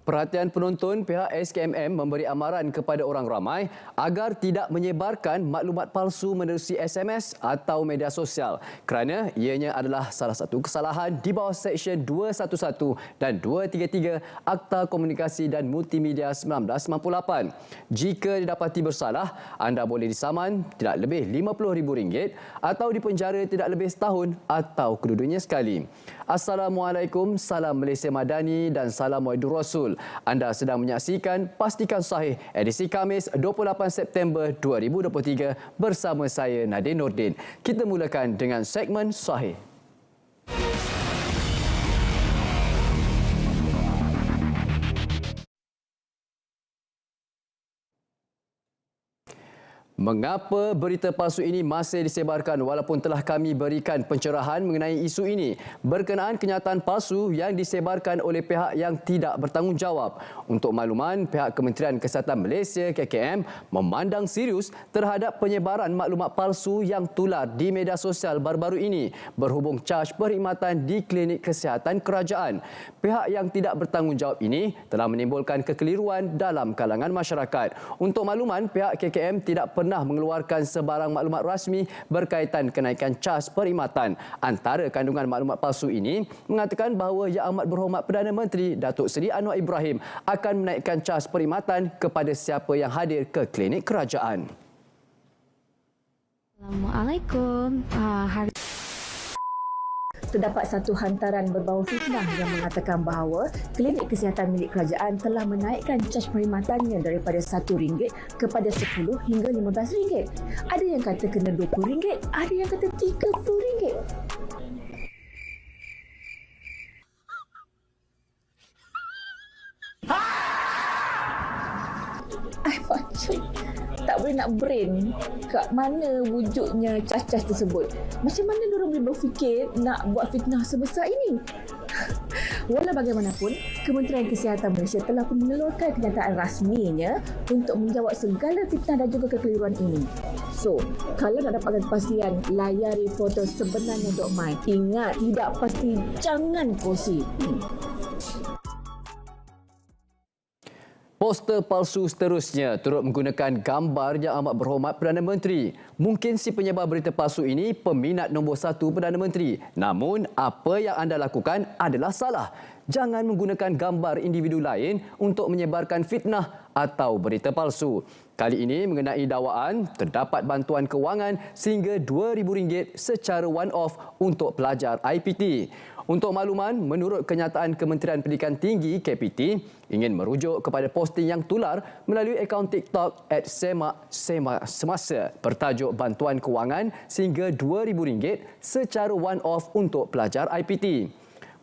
Perhatian penonton, pihak SKMM memberi amaran kepada orang ramai agar tidak menyebarkan maklumat palsu menerusi SMS atau media sosial kerana ianya adalah salah satu kesalahan di bawah Seksyen 211 dan 233 Akta Komunikasi dan Multimedia 1998. Jika didapati bersalah, anda boleh disaman tidak lebih RM50,000 atau dipenjara tidak lebih setahun atau kedua-duanya sekali. Assalamualaikum, salam Malaysia Madani dan salam Wahidul Rasul. Anda sedang menyaksikan Pastikan Sahih edisi Khamis 28 September 2023 bersama saya Nadine Nordin. Kita mulakan dengan segmen Sahih. Mengapa berita palsu ini masih disebarkan walaupun telah kami berikan pencerahan mengenai isu ini berkenaan kenyataan palsu yang disebarkan oleh pihak yang tidak bertanggungjawab? Untuk makluman, pihak Kementerian Kesihatan Malaysia KKM memandang serius terhadap penyebaran maklumat palsu yang tular di media sosial baru-baru ini berhubung caj perkhidmatan di klinik kesihatan kerajaan. Pihak yang tidak bertanggungjawab ini telah menimbulkan kekeliruan dalam kalangan masyarakat. Untuk makluman, pihak KKM tidak pernah mengeluarkan sebarang maklumat rasmi berkaitan kenaikan caj perkhidmatan. Antara kandungan maklumat palsu ini mengatakan bahawa Yang Amat Berhormat Perdana Menteri Datuk Seri Anwar Ibrahim akan menaikkan caj perkhidmatan kepada siapa yang hadir ke klinik kerajaan. Assalamualaikum. Terdapat satu hantaran berbau fitnah yang mengatakan bahawa klinik kesihatan milik kerajaan telah menaikkan caj perkhidmatannya daripada RM1 kepada RM10 hingga RM15. Ada yang kata kena RM20, ada yang kata RM30. Tak boleh nak brain kat mana wujudnya caj-caj tersebut. Macam mana diorang boleh berfikir nak buat fitnah sebesar ini? Walau bagaimanapun, Kementerian Kesihatan Malaysia telah pun mengeluarkan kenyataan rasminya untuk menjawab segala fitnah dan juga kekeliruan ini. So, kalau nak dapatkan kepastian, layari foto sebenarnya.my. Ingat, tidak pasti, jangan kongsi. Poster palsu seterusnya turut menggunakan gambar Yang Amat Berhormat Perdana Menteri. Mungkin si penyebar berita palsu ini peminat nombor 1 Perdana Menteri. Namun, apa yang anda lakukan adalah salah. Jangan menggunakan gambar individu lain untuk menyebarkan fitnah atau berita palsu. Kali ini mengenai dakwaan terdapat bantuan kewangan sehingga RM2,000 secara one-off untuk pelajar IPT. Untuk makluman, menurut kenyataan Kementerian Pendidikan Tinggi KPT, ingin merujuk kepada posting yang tular melalui akaun TikTok @semak semasa bertajuk bantuan kewangan sehingga RM2,000 secara one-off untuk pelajar IPT.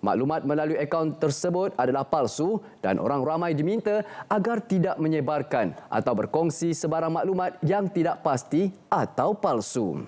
Maklumat melalui akaun tersebut adalah palsu dan orang ramai diminta agar tidak menyebarkan atau berkongsi sebarang maklumat yang tidak pasti atau palsu.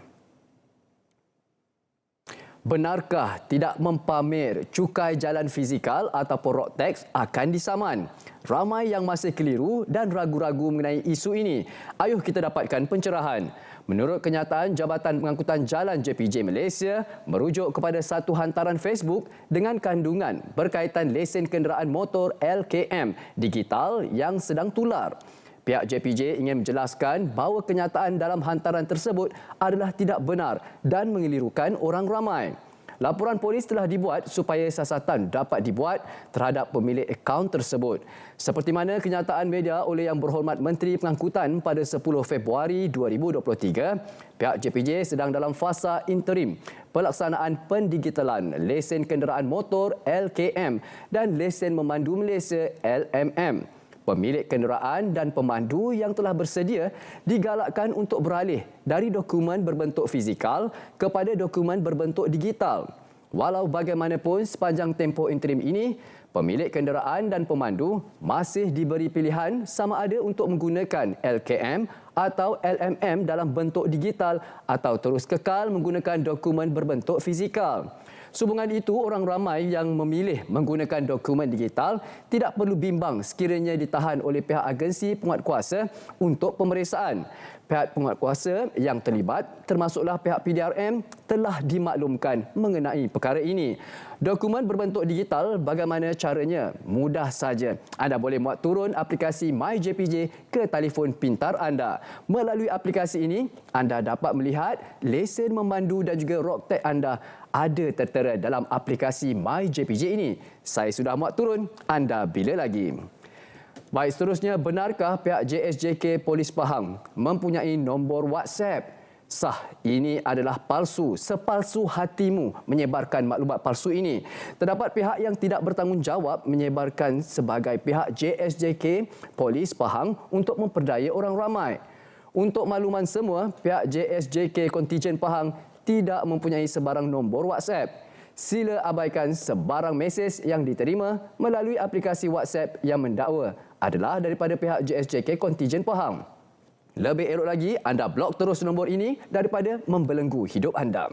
Benarkah tidak mempamer cukai jalan fizikal ataupun road tax akan disaman? Ramai yang masih keliru dan ragu-ragu mengenai isu ini. Ayuh kita dapatkan pencerahan. Menurut kenyataan Jabatan Pengangkutan Jalan JPJ Malaysia merujuk kepada satu hantaran Facebook dengan kandungan berkaitan lesen kenderaan motor LKM digital yang sedang tular. Pihak JPJ ingin menjelaskan bahawa kenyataan dalam hantaran tersebut adalah tidak benar dan mengelirukan orang ramai. Laporan polis telah dibuat supaya siasatan dapat dibuat terhadap pemilik akaun tersebut. Seperti mana kenyataan media oleh Yang Berhormat Menteri Pengangkutan pada 10 Februari 2023, pihak JPJ sedang dalam fasa interim pelaksanaan pendigitalan lesen kenderaan motor LKM dan lesen memandu Malaysia LMM. Pemilik kenderaan dan pemandu yang telah bersedia digalakkan untuk beralih dari dokumen berbentuk fizikal kepada dokumen berbentuk digital. Walau bagaimanapun, sepanjang tempoh interim ini, pemilik kenderaan dan pemandu masih diberi pilihan sama ada untuk menggunakan LKM atau LMM dalam bentuk digital atau terus kekal menggunakan dokumen berbentuk fizikal. Sehubungan itu, orang ramai yang memilih menggunakan dokumen digital tidak perlu bimbang sekiranya ditahan oleh pihak agensi penguatkuasa untuk pemeriksaan. Pihak penguatkuasa yang terlibat, termasuklah pihak PDRM, telah dimaklumkan mengenai perkara ini. Dokumen berbentuk digital, bagaimana caranya? Mudah saja. Anda boleh muat turun aplikasi MyJPJ ke telefon pintar anda. Melalui aplikasi ini, anda dapat melihat lesen memandu dan juga road tax anda ada tertera dalam aplikasi MyJPJ ini. Saya sudah muat turun, anda bila lagi? Baik, seterusnya, benarkah pihak JSJK Polis Pahang mempunyai nombor WhatsApp? Sah, ini adalah palsu. Sepalsu hatimu menyebarkan maklumat palsu ini. Terdapat pihak yang tidak bertanggungjawab menyebarkan sebagai pihak JSJK Polis Pahang untuk memperdaya orang ramai. Untuk makluman semua, pihak JSJK Kontijen Pahang tidak mempunyai sebarang nombor WhatsApp. Sila abaikan sebarang mesej yang diterima melalui aplikasi WhatsApp yang mendakwa adalah daripada pihak JSJK Kontijen Pahang. Lebih elok lagi, anda blok terus nombor ini daripada membelenggu hidup anda.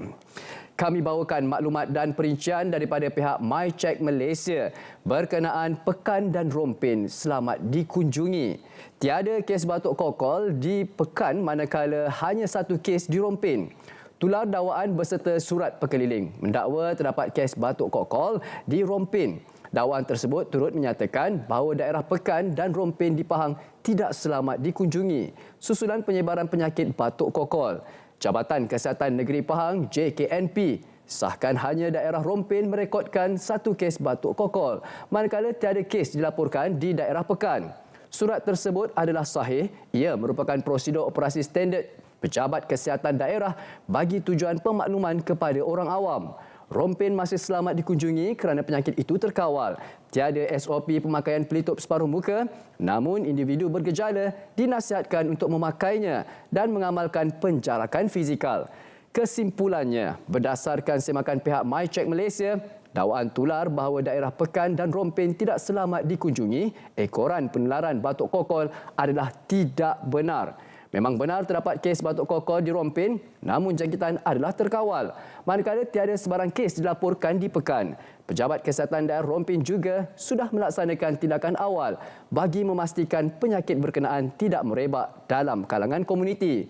Kami bawakan maklumat dan perincian daripada pihak MyCheck Malaysia berkenaan Pekan dan Rompin selamat dikunjungi. Tiada kes batuk kokol di Pekan manakala hanya satu kes di Rompin. Tular dakwaan berserta surat perkeliling mendakwa terdapat kes batuk kokol di Rompin. Dakwaan tersebut turut menyatakan bahawa daerah Pekan dan Rompin di Pahang tidak selamat dikunjungi susulan penyebaran penyakit batuk kokol. Jabatan Kesihatan Negeri Pahang JKNP sahkan hanya daerah Rompin merekodkan satu kes batuk kokol manakala tiada kes dilaporkan di daerah Pekan. Surat tersebut adalah sahih, ia merupakan prosedur operasi standard Pejabat Kesihatan Daerah bagi tujuan pemakluman kepada orang awam. Rompin masih selamat dikunjungi kerana penyakit itu terkawal. Tiada SOP pemakaian pelitup separuh muka, namun individu bergejala dinasihatkan untuk memakainya dan mengamalkan penjarakan fizikal. Kesimpulannya, berdasarkan semakan pihak MyCheck Malaysia, dakwaan tular bahawa daerah Pekan dan Rompin tidak selamat dikunjungi, ekoran penularan batuk kokol adalah tidak benar. Memang benar terdapat kes batuk kokol di Rompin, namun jangkitan adalah terkawal. Manakala tiada sebarang kes dilaporkan di Pekan. Pejabat Kesihatan Daerah Rompin juga sudah melaksanakan tindakan awal bagi memastikan penyakit berkenaan tidak merebak dalam kalangan komuniti.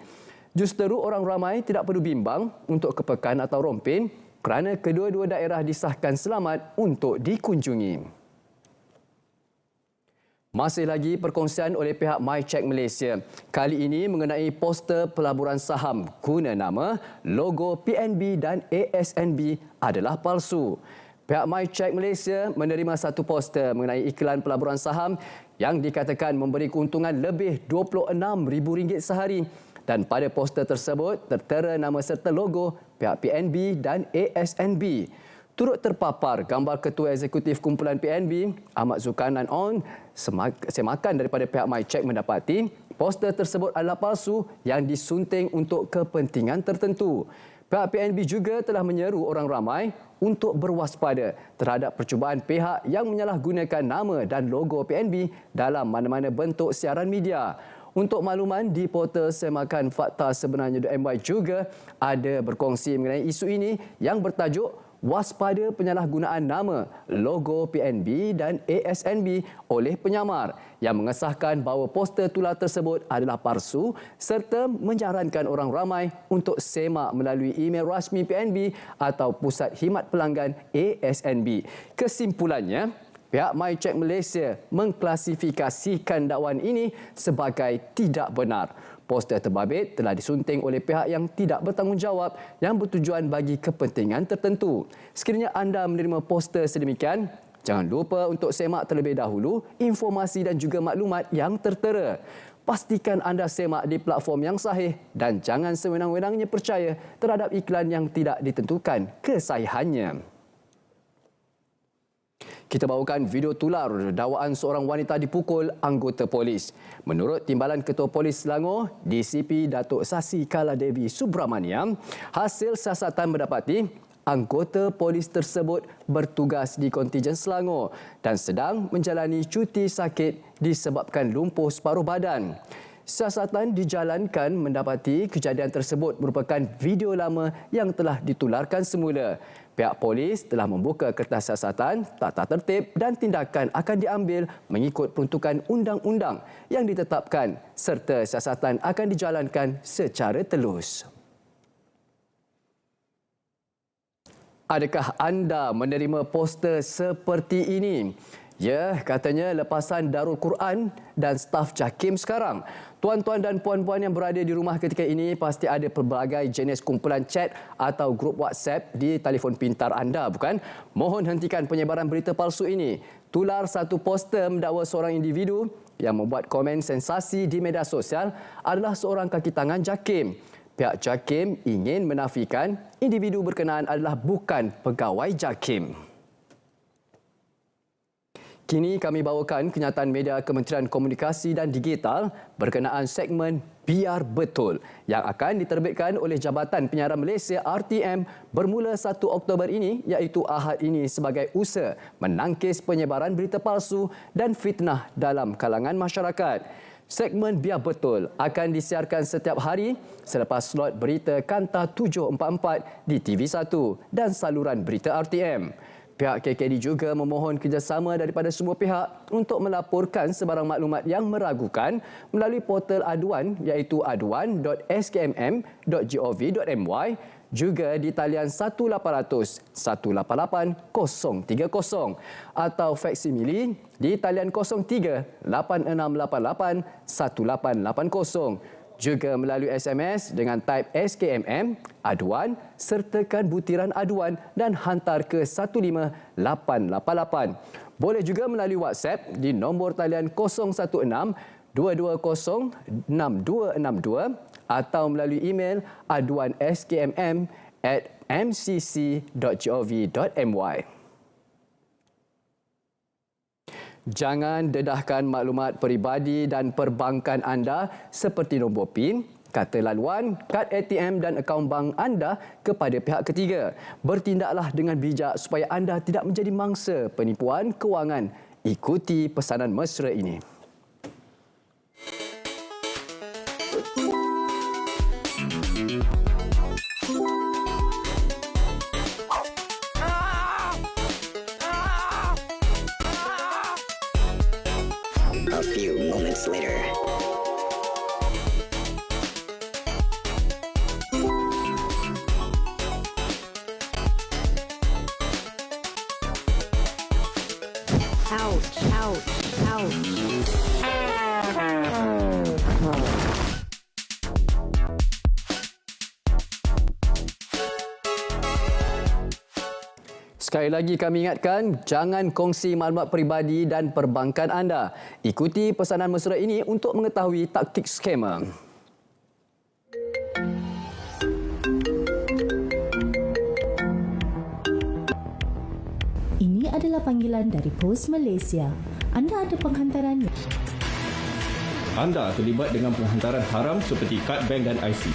Justeru orang ramai tidak perlu bimbang untuk ke Pekan atau Rompin kerana kedua-dua daerah disahkan selamat untuk dikunjungi. Masih lagi perkongsian oleh pihak MyCheck Malaysia. Kali ini mengenai poster pelaburan saham guna nama, logo PNB dan ASNB adalah palsu. Pihak MyCheck Malaysia menerima satu poster mengenai iklan pelaburan saham yang dikatakan memberi keuntungan lebih RM26,000 sehari. Dan pada poster tersebut tertera nama serta logo pihak PNB dan ASNB. Turut terpapar gambar Ketua Eksekutif Kumpulan PNB, Ahmad Zulkarnain On, semakan daripada pihak MyCheck mendapati poster tersebut adalah palsu yang disunting untuk kepentingan tertentu. Pihak PNB juga telah menyeru orang ramai untuk berwaspada terhadap percubaan pihak yang menyalahgunakan nama dan logo PNB dalam mana-mana bentuk siaran media. Untuk makluman di portal semakan fakta sebenarnya.my juga ada berkongsi mengenai isu ini yang bertajuk waspada penyalahgunaan nama, logo PNB dan ASNB oleh penyamar yang mengesahkan bahawa poster tular tersebut adalah palsu serta menyarankan orang ramai untuk semak melalui email rasmi PNB atau Pusat Khidmat Pelanggan ASNB. Kesimpulannya, pihak MyCheck Malaysia mengklasifikasikan dakwaan ini sebagai tidak benar. Poster terbabit telah disunting oleh pihak yang tidak bertanggungjawab yang bertujuan bagi kepentingan tertentu. Sekiranya anda menerima poster sedemikian, jangan lupa untuk semak terlebih dahulu informasi dan juga maklumat yang tertera. Pastikan anda semak di platform yang sahih dan jangan sewenang-wenangnya percaya terhadap iklan yang tidak ditentukan kesahihannya. Kita bawakan video tular dakwaan seorang wanita dipukul anggota polis. Menurut Timbalan Ketua Polis Selangor, DCP Datuk Sasi Kaladevi Subramaniam, hasil siasatan mendapati anggota polis tersebut bertugas di kontijen Selangor dan sedang menjalani cuti sakit disebabkan lumpuh separuh badan. Siasatan dijalankan mendapati kejadian tersebut merupakan video lama yang telah ditularkan semula. Pihak polis telah membuka kertas siasatan, tata tertib dan tindakan akan diambil mengikut peruntukan undang-undang yang ditetapkan serta siasatan akan dijalankan secara telus. Adakah anda menerima poster seperti ini? Ya, katanya lepasan Darul Quran dan staf JAKIM sekarang. Tuan-tuan dan puan-puan yang berada di rumah ketika ini pasti ada pelbagai jenis kumpulan chat atau grup WhatsApp di telefon pintar anda, bukan? Mohon hentikan penyebaran berita palsu ini. Tular satu poster mendakwa seorang individu yang membuat komen sensasi di media sosial adalah seorang kaki tangan JAKIM. Pihak JAKIM ingin menafikan individu berkenaan adalah bukan pegawai JAKIM. Kini kami bawakan kenyataan media Kementerian Komunikasi dan Digital berkenaan segmen Biar Betul yang akan diterbitkan oleh Jabatan Penyiaran Malaysia RTM bermula 1 Oktober ini, iaitu Ahad ini, sebagai usaha menangkis penyebaran berita palsu dan fitnah dalam kalangan masyarakat. Segmen Biar Betul akan disiarkan setiap hari selepas slot berita Kanta 744 di TV1 dan saluran berita RTM. Pihak KKD juga memohon kerjasama daripada semua pihak untuk melaporkan sebarang maklumat yang meragukan melalui portal aduan iaitu aduan.skmm.gov.my, juga di talian 1800 188 030 atau faksimili di talian 03 8688 1880. Juga melalui SMS dengan type SKMM, aduan, sertakan butiran aduan dan hantar ke 15888. Boleh juga melalui WhatsApp di nombor talian 016 220 6262 atau melalui email aduan.skmm@mcc.gov.my. Jangan dedahkan maklumat peribadi dan perbankan anda seperti nombor PIN, kata laluan, kad ATM dan akaun bank anda kepada pihak ketiga. Bertindaklah dengan bijak supaya anda tidak menjadi mangsa penipuan kewangan. Ikuti pesanan mesra ini. A few moments later. Ouch, ouch, ouch. Sekali lagi kami ingatkan, jangan kongsi maklumat peribadi dan perbankan anda. Ikuti pesanan mesra ini untuk mengetahui taktik skamer. Ini adalah panggilan dari Pos Malaysia. Anda ada penghantarannya. Anda terlibat dengan penghantaran haram seperti kad bank dan IC.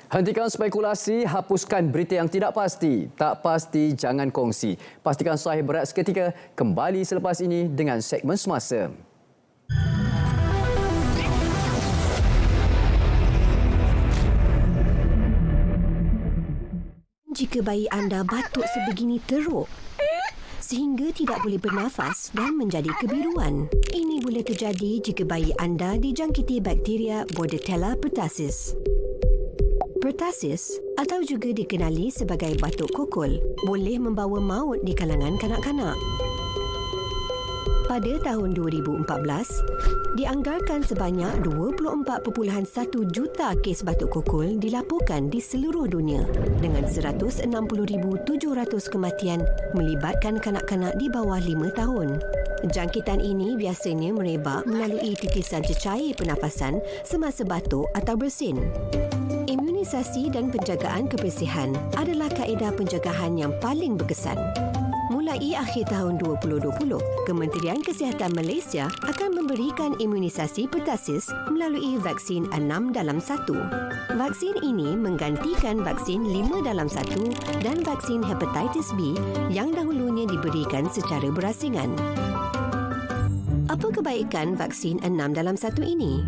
Hentikan spekulasi, hapuskan berita yang tidak pasti. Tak pasti, jangan kongsi. Pastikan sahih berat seketika. Kembali selepas ini dengan segmen semasa. Jika bayi anda batuk sebegini teruk sehingga tidak boleh bernafas dan menjadi kebiruan, ini boleh terjadi jika bayi anda dijangkiti bakteria Bordetella pertussis. Pertussis atau juga dikenali sebagai batuk kokol boleh membawa maut di kalangan kanak-kanak. Pada tahun 2014, dianggarkan sebanyak 24.1 juta kes batuk kokol dilaporkan di seluruh dunia dengan 160,700 kematian melibatkan kanak-kanak di bawah 5 tahun. Jangkitan ini biasanya merebak melalui titisan cecair pernafasan semasa batuk atau bersin. Imunisasi dan penjagaan kebersihan adalah kaedah penjagaan yang paling berkesan. Mulai akhir tahun 2020, Kementerian Kesihatan Malaysia akan memberikan imunisasi pertussis melalui vaksin 6 dalam 1. Vaksin ini menggantikan vaksin 5 dalam 1 dan vaksin hepatitis B yang dahulunya diberikan secara berasingan. Apa kebaikan vaksin 6 dalam 1 ini?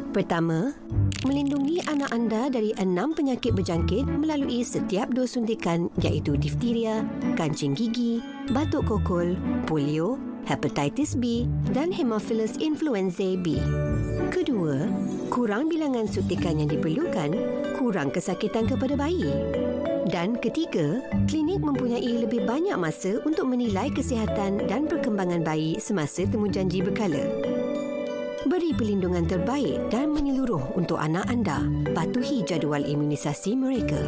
Pertama, melindungi anak anda dari 6 penyakit berjangkit melalui setiap dos suntikan iaitu difteria, kancing gigi, batuk kokol, polio, hepatitis B dan Haemophilus influenzae B. Kedua, kurang bilangan suntikan yang diperlukan, kurang kesakitan kepada bayi. Dan ketiga, klinik mempunyai lebih banyak masa untuk menilai kesihatan dan perkembangan bayi semasa temujanji berkala. Beri perlindungan terbaik dan menyeluruh untuk anak anda. Patuhi jadual imunisasi mereka.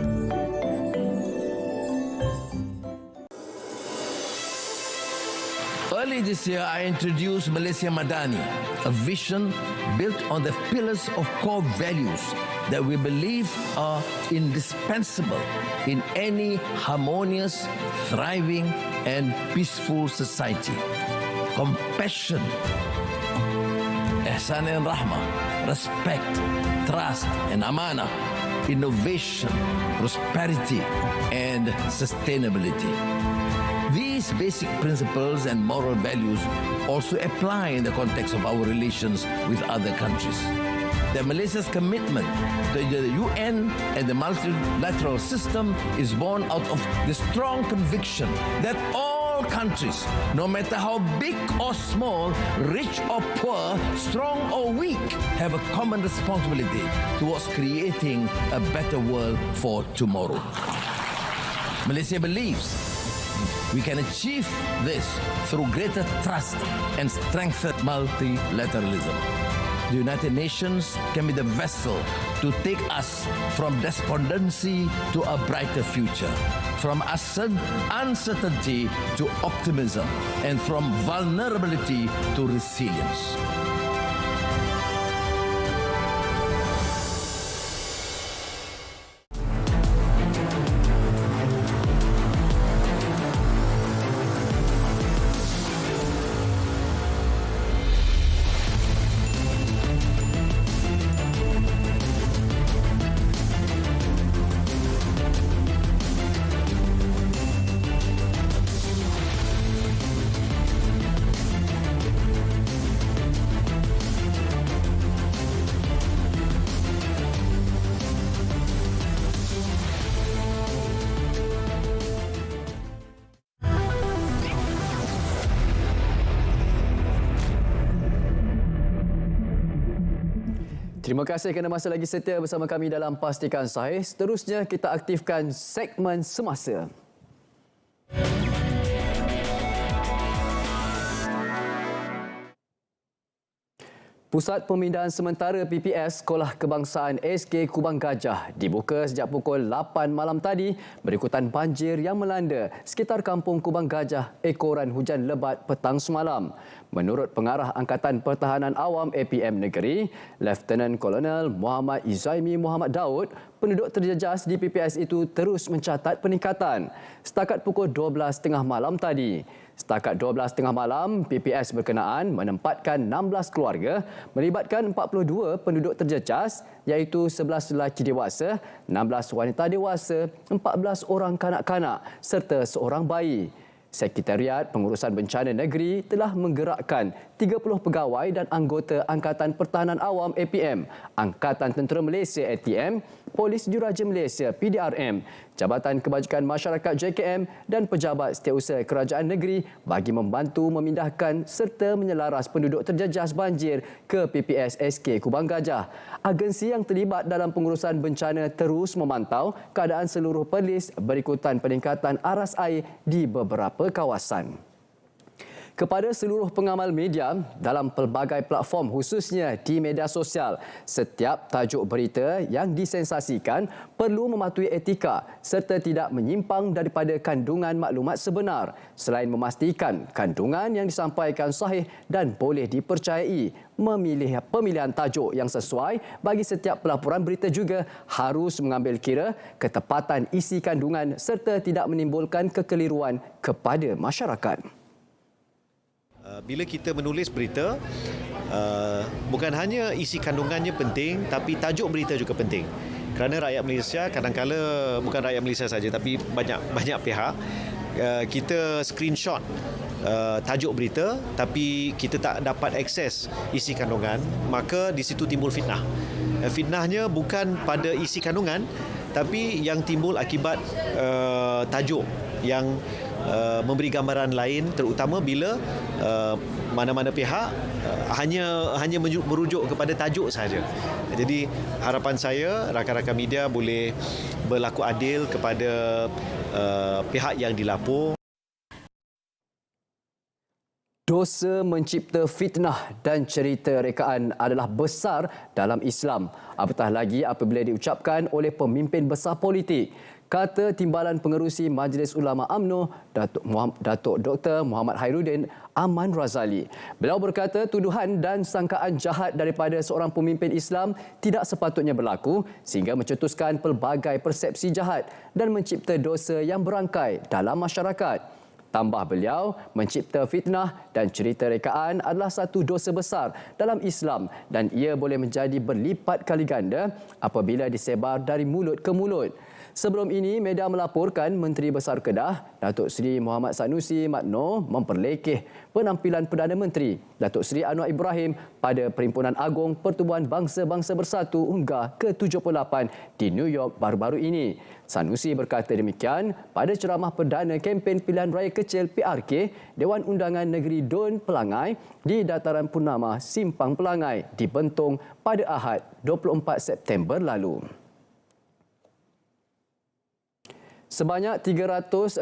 Early this year, I introduced Malaysia Madani, a vision built on the pillars of core values that we believe are indispensable in any harmonious, thriving and peaceful society. Compassion, ihsan and rahmah, respect, trust and amanah, innovation, prosperity and sustainability. These basic principles and moral values also apply in the context of our relations with other countries. That Malaysia's commitment to the UN and the multilateral system is born out of the strong conviction that all countries, no matter how big or small, rich or poor, strong or weak, have a common responsibility towards creating a better world for tomorrow. Malaysia believes we can achieve this through greater trust and strengthened multilateralism. The United Nations can be the vessel to take us from despondency to a brighter future, from uncertainty to optimism, and from vulnerability to resilience. Terima kasih kerana masih lagi setia bersama kami dalam Pastikan Sahih. Seterusnya kita aktifkan segmen semasa. Pusat Pemindahan Sementara PPS Sekolah Kebangsaan SK Kubang Gajah dibuka sejak pukul 8 malam tadi berikutan banjir yang melanda sekitar kampung Kubang Gajah ekoran hujan lebat petang semalam. Menurut Pengarah Angkatan Pertahanan Awam APM Negeri, Lieutenant Kolonel Muhammad Izaimi Muhammad Daud, penduduk terjejas di PPS itu terus mencatat peningkatan setakat pukul 12.30 malam tadi. Setakat 12.30 malam, PPS berkenaan menempatkan 16 keluarga melibatkan 42 penduduk terjejas iaitu 11 lelaki dewasa, 16 wanita dewasa, 14 orang kanak-kanak serta seorang bayi. Sekretariat Pengurusan Bencana Negeri telah menggerakkan 30 pegawai dan anggota Angkatan Pertahanan Awam APM, Angkatan Tentera Malaysia ATM, Polis Juraja Malaysia PDRM, Jabatan Kebajikan Masyarakat JKM dan pejabat setiausaha kerajaan negeri bagi membantu memindahkan serta menyelaras penduduk terjejas banjir ke PPS SK Kubang Gajah. Agensi yang terlibat dalam pengurusan bencana terus memantau keadaan seluruh perlis berikutan peningkatan aras air di beberapa kawasan. Kepada seluruh pengamal media dalam pelbagai platform khususnya di media sosial, setiap tajuk berita yang disensasikan perlu mematuhi etika serta tidak menyimpang daripada kandungan maklumat sebenar selain memastikan kandungan yang disampaikan sahih dan boleh dipercayai. Memilih pemilihan tajuk yang sesuai bagi setiap pelaporan berita juga harus mengambil kira ketepatan isi kandungan serta tidak menimbulkan kekeliruan kepada masyarakat. Bila kita menulis berita, bukan hanya isi kandungannya penting, tapi tajuk berita juga penting. Kerana rakyat Malaysia kadang-kala, bukan rakyat Malaysia saja, tapi banyak pihak, kita screenshot tajuk berita, tapi kita tak dapat akses isi kandungan, maka di situ timbul fitnah. Fitnahnya bukan pada isi kandungan, tapi yang timbul akibat tajuk yang memberi gambaran lain, terutama bila mana-mana pihak hanya merujuk kepada tajuk saja. Jadi harapan saya rakan-rakan media boleh berlaku adil kepada pihak yang dilapor. Dosa mencipta fitnah dan cerita rekaan adalah besar dalam Islam, apatah lagi apabila diucapkan oleh pemimpin besar politik, kata Timbalan Pengerusi Majlis Ulama UMNO, Datuk Dr. Muhammad Khairuddin Aman Razali. Beliau berkata tuduhan dan sangkaan jahat daripada seorang pemimpin Islam tidak sepatutnya berlaku sehingga mencetuskan pelbagai persepsi jahat dan mencipta dosa yang berangkai dalam masyarakat. Tambah beliau, mencipta fitnah dan cerita rekaan adalah satu dosa besar dalam Islam dan ia boleh menjadi berlipat kali ganda apabila disebar dari mulut ke mulut. Sebelum ini, media melaporkan Menteri Besar Kedah, Datuk Seri Muhammad Sanusi Makno memperlekeh penampilan Perdana Menteri, Datuk Seri Anwar Ibrahim pada Perhimpunan Agung Pertubuhan Bangsa-Bangsa Bersatu UNGA ke-78 di New York baru-baru ini. Sanusi berkata demikian pada ceramah perdana kempen pilihan raya kecil PRK Dewan Undangan Negeri Dun Pelangai di Dataran Purnama Simpang Pelangai di Bentong pada Ahad 24 September lalu. Sebanyak 383,340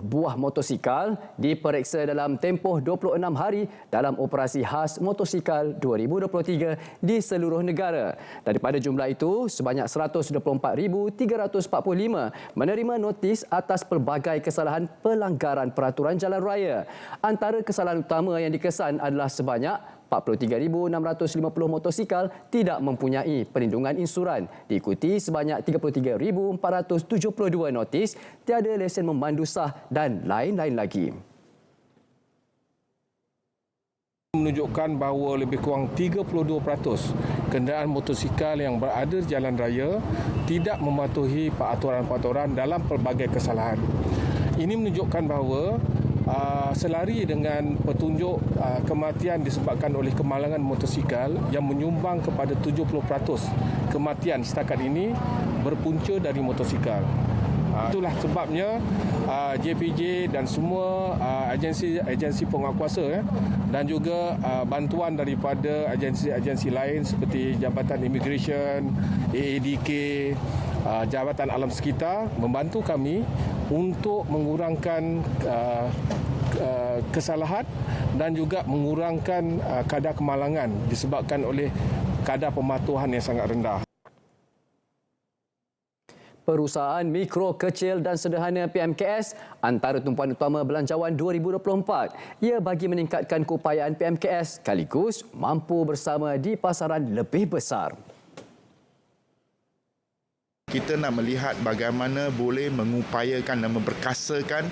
buah motosikal diperiksa dalam tempoh 26 hari dalam operasi khas motosikal 2023 di seluruh negara. Daripada jumlah itu, sebanyak 124,345 menerima notis atas pelbagai kesalahan pelanggaran peraturan jalan raya. Antara kesalahan utama yang dikesan adalah sebanyak 43,650 motosikal tidak mempunyai perlindungan insuran, diikuti sebanyak 33,472 notis tiada lesen memandu sah dan lain-lain lagi. Menunjukkan bahawa lebih kurang 32% kenderaan motosikal yang berada di jalan raya tidak mematuhi peraturan-peraturan dalam pelbagai kesalahan. Ini menunjukkan bahawa selari dengan petunjuk kematian disebabkan oleh kemalangan motosikal yang menyumbang kepada 70% kematian setakat ini berpunca dari motosikal. Itulah sebabnya JPJ dan semua agensi penguatkuasa dan juga bantuan daripada agensi-agensi lain seperti Jabatan Immigration, AADK, Jabatan Alam Sekitar membantu kami untuk mengurangkan kesalahan dan juga mengurangkan kadar kemalangan disebabkan oleh kadar pematuhan yang sangat rendah. Perusahaan Mikro, Kecil dan Sederhana PMKS antara tumpuan utama Belanjawan 2024. Ia bagi meningkatkan keupayaan PMKS sekaligus mampu bersama di pasaran lebih besar. Kita nak melihat bagaimana boleh mengupayakan dan memperkasakan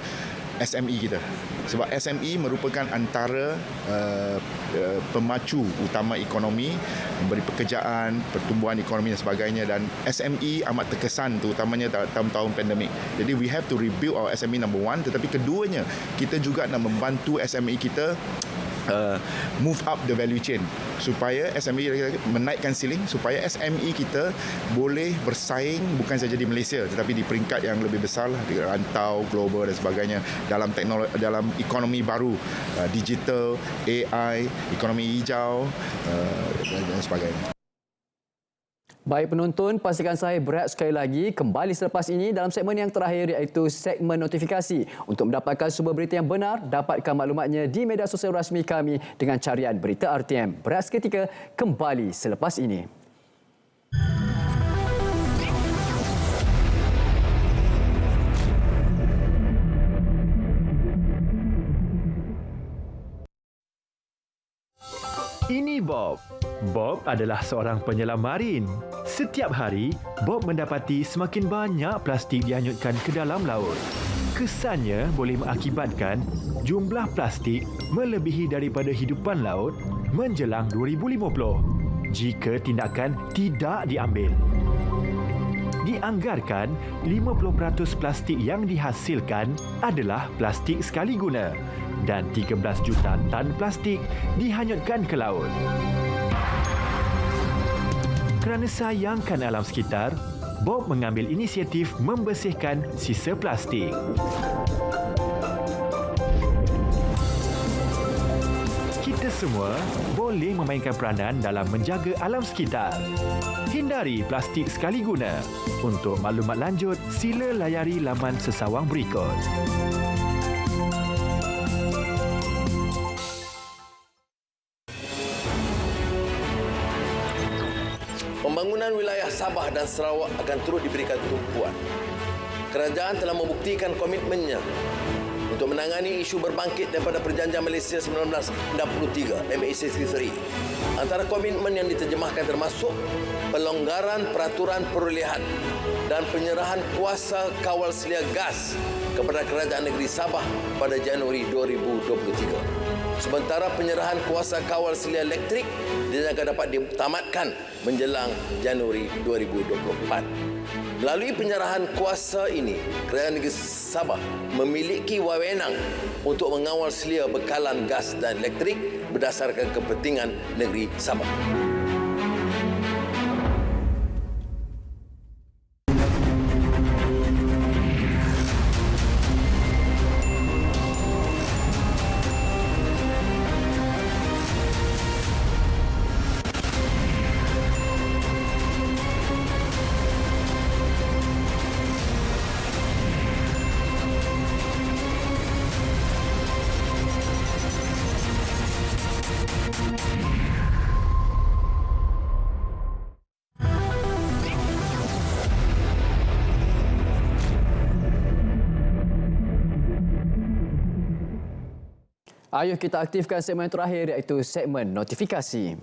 SME kita. Sebab SME merupakan antara pemacu utama ekonomi, memberi pekerjaan, pertumbuhan ekonomi dan sebagainya, dan SME amat terkesan terutamanya dalam tahun pandemik. Jadi we have to rebuild our SME number one, tetapi keduanya kita juga nak membantu SME kita move up the value chain supaya SME menaikkan ceiling supaya SME kita boleh bersaing bukan saja di Malaysia tetapi di peringkat yang lebih besar di rantau global dan sebagainya dalam teknologi, dalam ekonomi baru, digital, AI, ekonomi hijau dan sebagainya. Baik penonton, pastikan saya berehat sekali lagi kembali selepas ini dalam segmen yang terakhir iaitu segmen notifikasi. Untuk mendapatkan sumber berita yang benar, dapatkan maklumatnya di media sosial rasmi kami dengan carian Berita RTM. Berehat seketika, kembali selepas ini. Ini Bob. Bob adalah seorang penyelam marin. Setiap hari, Bob mendapati semakin banyak plastik dihanyutkan ke dalam laut. Kesannya boleh mengakibatkan jumlah plastik melebihi daripada hidupan laut menjelang 2050 jika tindakan tidak diambil. Dianggarkan 50% plastik yang dihasilkan adalah plastik sekali guna dan 13 juta tan plastik dihanyutkan ke laut. Kerana sayangkan alam sekitar, Bob mengambil inisiatif membersihkan sisa plastik. Kita semua boleh memainkan peranan dalam menjaga alam sekitar. Hindari plastik sekali guna. Untuk maklumat lanjut, sila layari laman sesawang berikut. Pembangunan wilayah Sabah dan Sarawak akan terus diberikan tumpuan. Kerajaan telah membuktikan komitmennya untuk menangani isu berbangkit daripada Perjanjian Malaysia 1963 MA63. Antara komitmen yang diterjemahkan termasuk pelonggaran peraturan perolehan dan penyerahan kuasa kawal selia gas kepada Kerajaan Negeri Sabah pada Januari 2023. Sementara penyerahan kuasa kawal selia elektrik dinyatakan dapat ditamatkan menjelang Januari 2024. Melalui penyerahan kuasa ini, Kerajaan Negeri Sabah memiliki wewenang untuk mengawal selia bekalan gas dan elektrik berdasarkan kepentingan negeri Sabah. Ayuh kita aktifkan segmen terakhir iaitu segmen notifikasi.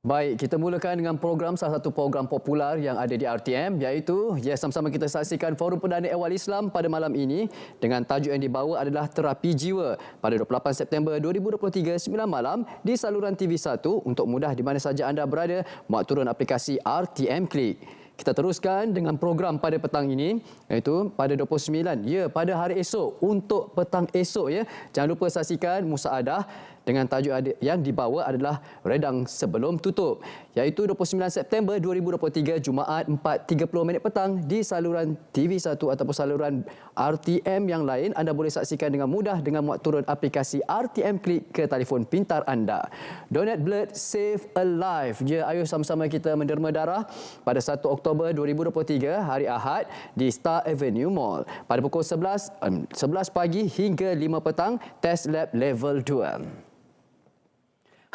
Baik, kita mulakan dengan program salah satu program popular yang ada di RTM iaitu sama-sama kita saksikan Forum Perdana Ehwal Islam pada malam ini dengan tajuk yang dibawa adalah Terapi Jiwa pada 28 September 2023 9 malam di saluran TV1 untuk mudah di mana saja anda berada muat turun aplikasi RTM Klik. Kita teruskan dengan program pada petang ini iaitu pada 29 pada hari esok untuk petang esok Jangan lupa saksikan Musaadah dengan tajuk yang dibawa adalah Redang Sebelum Tutup iaitu 29 September 2023 Jumaat 4.30 petang di saluran TV1 ataupun saluran RTM yang lain. Anda boleh saksikan dengan mudah dengan muat turun aplikasi RTM Klik ke telefon pintar anda. Donate blood, save a life. Ayuh sama-sama kita menderma darah pada 1 Oktober 2023 hari Ahad di Star Avenue Mall pada pukul 11 pagi hingga 5 petang, test lab level 2.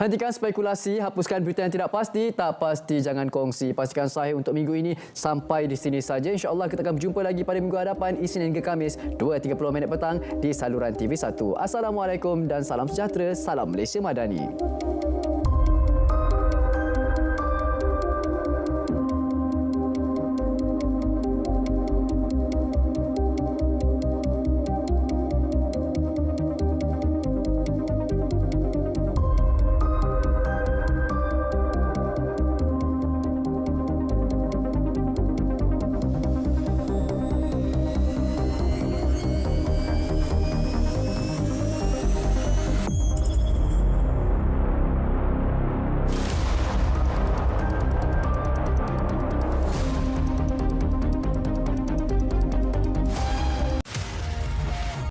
Hentikan spekulasi, hapuskan berita yang tidak pasti, tak pasti jangan kongsi. Pastikan sahih untuk minggu ini sampai di sini saja. InsyaAllah kita akan berjumpa lagi pada minggu hadapan Isnin hingga Khamis 2.30 petang di saluran TV1. Assalamualaikum dan salam sejahtera. Salam Malaysia Madani.